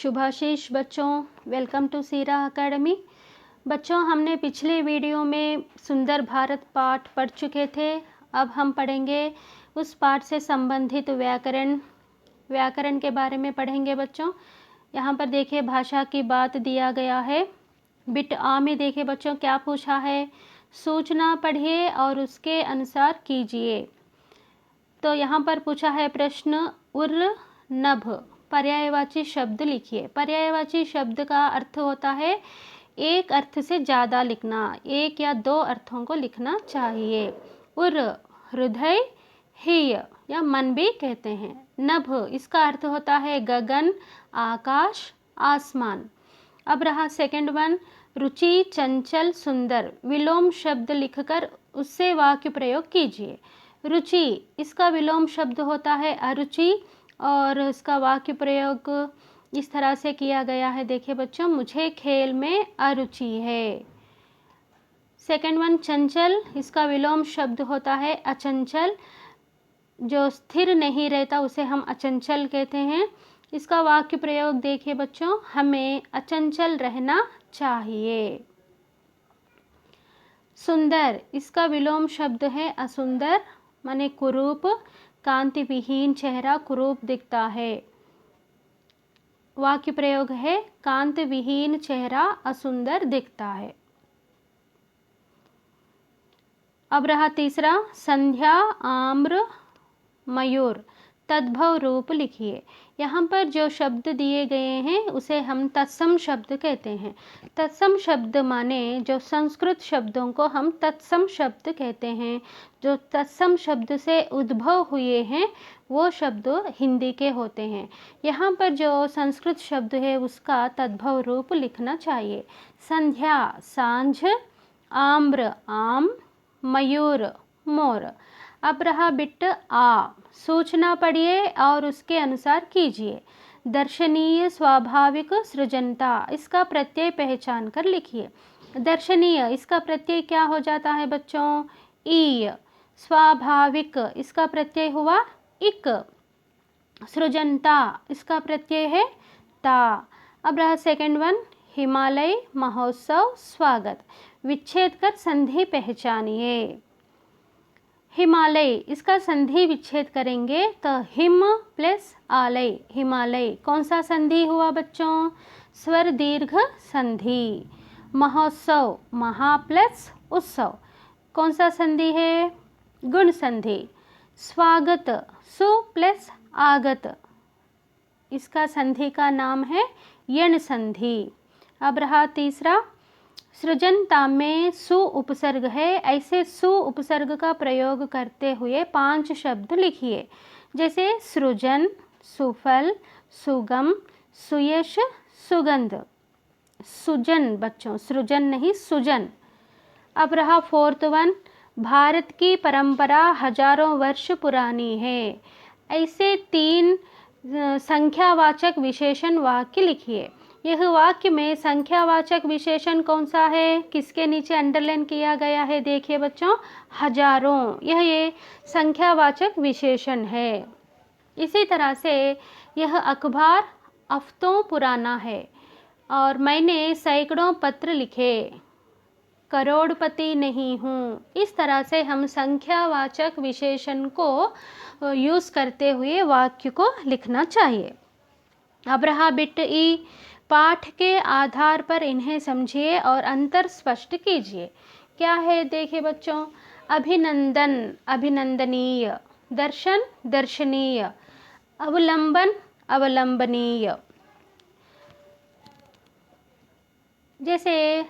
शुभाशीष बच्चों, welcome to Sira academy. बच्चों, हमने पिछले वीडियो में सुंदर भारत पाठ पढ़ चुके थे। अब हम पढ़ेंगे उस पाठ से संबंधित व्याकरण के बारे में पढ़ेंगे। बच्चों, यहाँ पर देखिए भाषा की बात दिया गया है। बिट आ में देखिए बच्चों क्या पूछा है, सूचना पढ़िए और उसके अनुसार कीजिए। तो यहाँ पर पूछा है प्रश्न, उर नभ पर्यायवाची शब्द लिखिए। पर्यायवाची शब्द का अर्थ होता है एक अर्थ से ज़्यादा लिखना, एक या दो अर्थों को लिखना चाहिए। उर हृदय, हेय या मन भी कहते हैं। नभ इसका अर्थ होता है गगन, आकाश, आसमान। अब रहा सेकंड वन, रुचि, चंचल, सुंदर। विलोम शब्द लिखकर उससे वाक्य प्रयोग कीजिए। रुचि इसका विलोम शब्द होता है अरुचि और इसका वाक्य प्रयोग इस तरह से किया गया है। देखिए बच्चों, मुझे खेल में अरुचि है। सेकंड वन, चंचल इसका विलोम शब्द होता है अचंचल। जो स्थिर नहीं रहता उसे हम अचंचल कहते हैं। इसका वाक्य प्रयोग देखिए बच्चों, हमें अचंचल रहना चाहिए। सुंदर इसका विलोम शब्द है असुंदर, माने कुरूप। कांति विहीन चेहरा कुरूप दिखता है। वाक्य प्रयोग है कांति विहीन चेहरा असुंदर दिखता है। अब रहा तीसरा, संध्या, आम्र, मयूर। तद्भव रूप लिखिए। यहाँ पर जो शब्द दिए गए हैं उसे हम तत्सम शब्द कहते हैं। तत्सम शब्द माने जो संस्कृत शब्दों को हम तत्सम शब्द कहते हैं। जो तत्सम शब्द से उद्भव हुए हैं वो शब्द हिंदी के होते हैं। यहाँ पर जो संस्कृत शब्द है उसका तद्भव रूप लिखना चाहिए। संध्या सांझ, आम्र आम, मयूर मोर। अब रहा बिट आ, सूचना पढ़िए और उसके अनुसार कीजिए। दर्शनीय, स्वाभाविक, सृजनता इसका प्रत्यय पहचान कर लिखिए। दर्शनीय इसका प्रत्यय क्या हो जाता है बच्चों, ई। स्वाभाविक इसका प्रत्यय हुआ इक। सृजनता इसका प्रत्यय है ता। अब रहा सेकंड वन, हिमालय, महोत्सव, स्वागत। विच्छेद कर संधि पहचानिए। हिमालय इसका संधि विच्छेद करेंगे तो हिम प्लस आलय, हिमालय। कौन सा संधि हुआ बच्चों, स्वर दीर्घ संधि। महोत्सव, महा प्लस उत्सव। कौन सा संधि है, गुण संधि। स्वागत, सु प्लस आगत, इसका संधि का नाम है यण संधि। अब रहा तीसरा, सृजनता में सु उपसर्ग है। ऐसे सु उपसर्ग का प्रयोग करते हुए 5 शब्द लिखिए, जैसे सृजन, सुफल, सुगम, सुयश, सुगंध। सुजन बच्चों, सृजन नहीं सुजन। अब रहा फोर्थ वन, भारत की परंपरा हजारों वर्ष पुरानी है। ऐसे 3 संख्यावाचक विशेषण वाक्य लिखिए। यह वाक्य में संख्यावाचक विशेषण कौन सा है, किसके नीचे अंडरलाइन किया गया है, देखिए बच्चों, हजारों। ये संख्यावाचक विशेषण है। इसी तरह से यह अखबार हफ्तों पुराना है और मैंने सैकड़ों पत्र लिखे, करोड़पति नहीं हूँ। इस तरह से हम संख्यावाचक विशेषण को यूज़ करते हुए वाक्य को लिखना चाहिए। अब रहा बिट ई, पाठ के आधार पर इन्हें समझिए और अंतर स्पष्ट कीजिए। क्या है देखिए बच्चों, अभिनंदन अभिनंदनीय, दर्शन दर्शनीय, अवलंबन अवलंबनीय। जैसे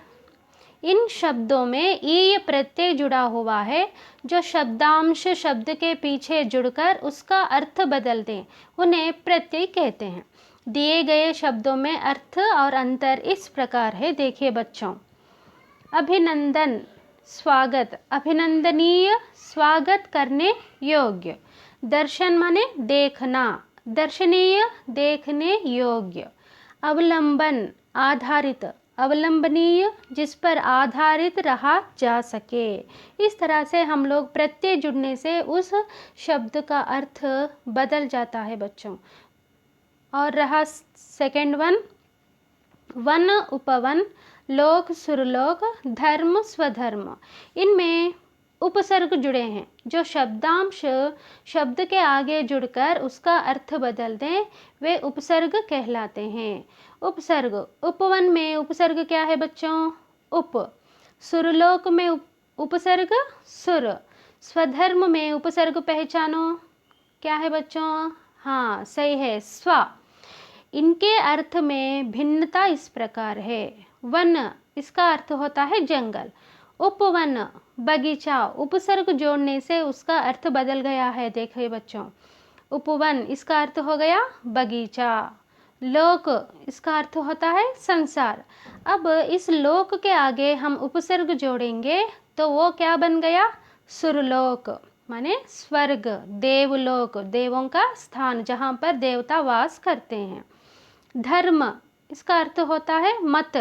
इन शब्दों में ई प्रत्यय जुड़ा हुआ है, जो शब्दांश शब्द के पीछे जुड़कर उसका अर्थ बदल दें उन्हें प्रत्यय कहते हैं। दिए गए शब्दों में अर्थ और अंतर इस प्रकार है, देखिए बच्चों। अभिनंदन स्वागत, अभिनंदनीय स्वागत करने योग्य। दर्शन माने देखना, दर्शनीय देखने योग्य। अवलंबन आधारित, अवलंबनीय जिस पर आधारित रहा जा सके। इस तरह से हम लोग प्रत्यय जुड़ने से उस शब्द का अर्थ बदल जाता है बच्चों। और रहा सेकंड वन, वन उपवन, लोक सुरलोक, धर्म स्वधर्म। इनमें उपसर्ग जुड़े हैं, जो शब्दांश शब्द के आगे जुड़कर उसका अर्थ बदल दें वे उपसर्ग कहलाते हैं। उपसर्ग, उपवन में उपसर्ग क्या है बच्चों? उप। सुरलोक में उपसर्ग सुर। स्वधर्म में उपसर्ग पहचानो, क्या है बच्चों? हाँ सही है, स्व। इनके अर्थ में भिन्नता इस प्रकार है। वन, इसका अर्थ होता है जंगल। उपवन, बगीचा। उपसर्ग जोड़ने से उसका अर्थ बदल गया है, देखिए बच्चों। उपवन इसका अर्थ हो गया बगीचा। लोक इसका अर्थ होता है संसार। अब इस लोक के आगे हम उपसर्ग जोड़ेंगे तो वो क्या बन गया? सुरलोक, माने स्वर्ग, देवलोक, देवों का स्थान जहाँ पर देवता वास करते हैं। धर्म इसका अर्थ होता है मत,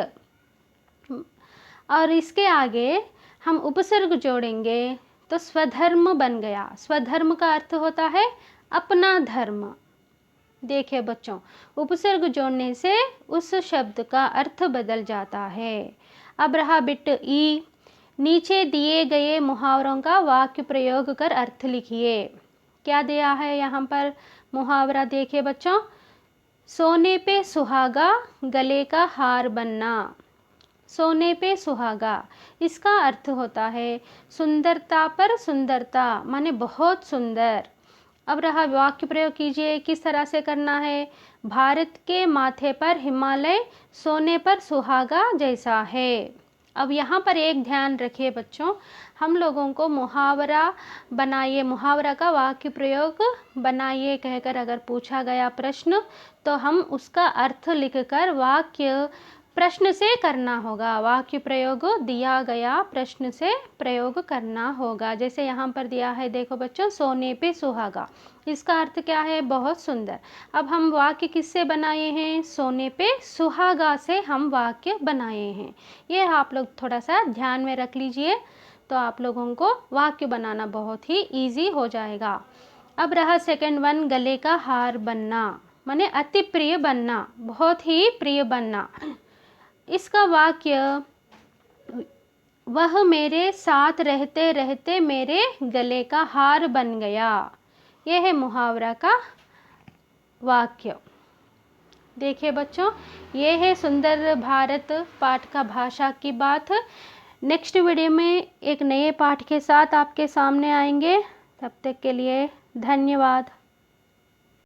और इसके आगे हम उपसर्ग जोड़ेंगे तो स्वधर्म बन गया। स्वधर्म का अर्थ होता है अपना धर्म। देखिए बच्चों, उपसर्ग जोड़ने से उस शब्द का अर्थ बदल जाता है। अब रहा बिट ई, नीचे दिए गए मुहावरों का वाक्य प्रयोग कर अर्थ लिखिए। क्या दिया है यहाँ पर मुहावरा? देखिए बच्चों, सोने पे सुहागा, गले का हार बनना। सोने पे सुहागा, इसका अर्थ होता है सुंदरता पर सुंदरता, माने बहुत सुंदर। अब रहा वाक्य प्रयोग कीजिए, किस तरह से करना है? भारत के माथे पर हिमालय, सोने पर सुहागा जैसा है। अब यहाँ पर एक ध्यान रखिए बच्चों, हम लोगों को मुहावरा बनाइए, मुहावरा का वाक्य प्रयोग बनाइए कहकर अगर पूछा गया प्रश्न, तो हम उसका अर्थ लिखकर वाक्य प्रश्न से करना होगा। वाक्य प्रयोग दिया गया प्रश्न से प्रयोग करना होगा। जैसे यहाँ पर दिया है, देखो बच्चों, सोने पे सुहागा, इसका अर्थ क्या है? बहुत सुंदर। अब हम वाक्य किससे बनाए हैं? सोने पे सुहागा से हम वाक्य बनाए हैं। ये आप लोग थोड़ा सा ध्यान में रख लीजिए, तो आप लोगों को वाक्य बनाना बहुत ही ईजी हो जाएगा। अब रहा सेकंड वन, गले का हार बनना, माने अति प्रिय बनना, बहुत ही प्रिय बनना। इसका वाक्य, वह मेरे साथ रहते रहते मेरे गले का हार बन गया। यह है मुहावरा का वाक्य। देखिए बच्चों, ये है सुंदर भारत पाठ का भाषा की बात। नेक्स्ट वीडियो में एक नए पाठ के साथ आपके सामने आएंगे। तब तक के लिए धन्यवाद।